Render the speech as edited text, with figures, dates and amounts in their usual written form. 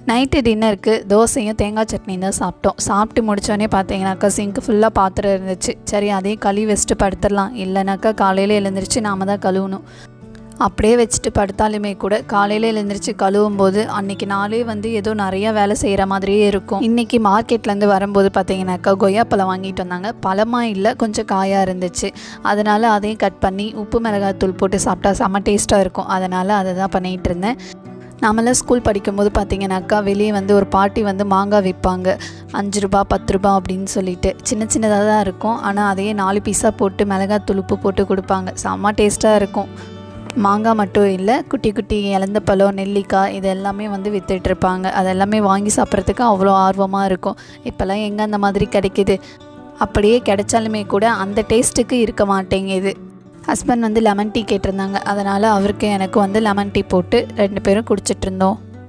Night டின்னருக்கு தோசையும் தேங்காய் சட்னியும் தான் சாப்பிட்டோம். சாப்பிட்டு முடித்தோடனே பார்த்தீங்கன்னாக்கா சிங்க்கு ஃபுல்லாக பாத்திரம் இருந்துச்சு. சரி அதையும் கழுவி வச்சுட்டு படுத்துடலாம், இல்லைனாக்கா காலையில் எழுந்திரிச்சு நாம் தான் கழுவணும். அப்படியே வச்சுட்டு படுத்தாலுமே கூட காலையில் எழுந்திரிச்சு கழுவும் போது அன்றைக்கி நாளே ஏதோ நிறையா வேலை செய்கிற மாதிரியே இருக்கும். இன்றைக்கி மார்க்கெட்லேருந்து வரும்போது பார்த்தீங்கன்னாக்கா கொய்யாப்பழம் வாங்கிட்டு வந்தாங்க. பழமாக இல்லை, கொஞ்சம் காயாக இருந்துச்சு. அதனால் அதையும் கட் பண்ணி உப்பு மிளகாய்த்தூள் போட்டு சாப்பிட்டா செம்ம டேஸ்ட்டாக இருக்கும். அதனால் அதை தான் பண்ணிகிட்டு இருந்தேன். நாமெல்லாம் ஸ்கூல் படிக்கும்போது பார்த்தீங்கன்னாக்கா வெளியே ஒரு பாட்டி மாங்காய் விற்பாங்க. 5 ரூபா 10 ரூபா அப்படின்னு சொல்லிட்டு சின்ன சின்னதாக தான் இருக்கும். ஆனால் அதையே 4 பீஸாக போட்டு மிளகாத்தூள் உப்பு போட்டு கொடுப்பாங்க. செம்ம டேஸ்ட்டாக இருக்கும். மாங்காய் மட்டும் இல்லை, குட்டி குட்டி இலந்த பழம், நெல்லிக்காய் இது எல்லாமே விற்றுட்ருப்பாங்க. அதெல்லாமே வாங்கி சாப்பிட்றதுக்கு அவ்வளோ ஆர்வமாக இருக்கும். இப்போல்லாம் எங்கே அந்த மாதிரி கிடைக்கிது? அப்படியே கிடைச்சாலுமே கூட அந்த டேஸ்ட்டுக்கு இருக்க மாட்டேங்குது. ஹஸ்பண்ட் லெமன் டீ கேட்டிருந்தாங்க. அதனால் அவருக்கு எனக்கு லெமன் டீ போட்டு 2 பேரும் குடிச்சிட்ருந்தோம்.